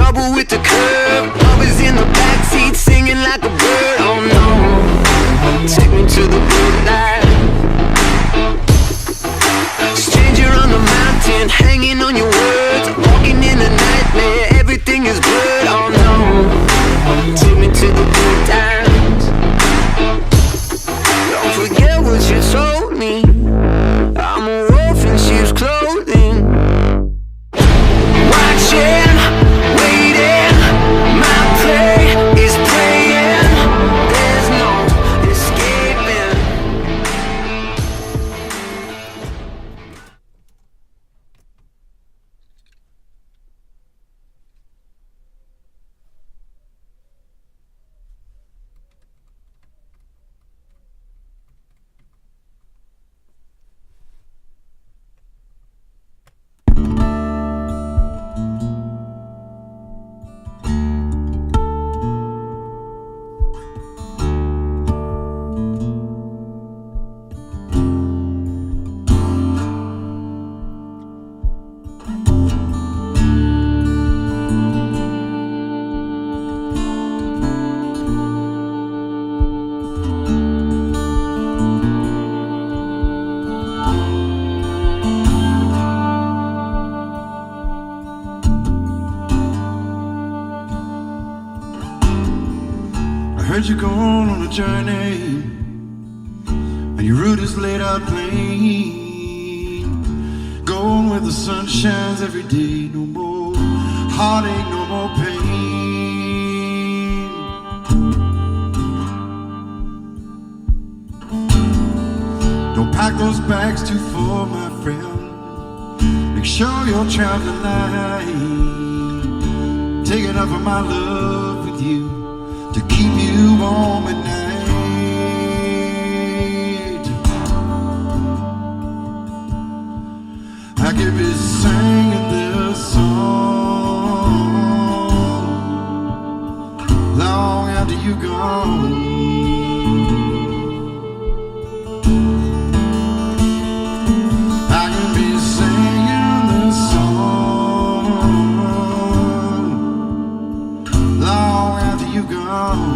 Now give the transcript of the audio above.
trouble with the curb. Always in the backseat singing like a bird. Oh no, take me to the good life. Stranger on the mountain, hanging on your words. Walking in a nightmare, everything is blurred. Oh no, take me to the good times. Don't forget what you told me. I'm a wolf in sheep's clothing. Watching, waiting, my prey is praying. There's no escaping. I heard you're going on a journey, and your route is laid out plain. Going where the sun shines every day. No more heartache, no more pain. Don't pack those bags too full, my friend. Make sure you're traveling light. Take enough of my love with you to keep you warm at night. I could be singing this song long after you're gone. I could be singing this song long after you're gone.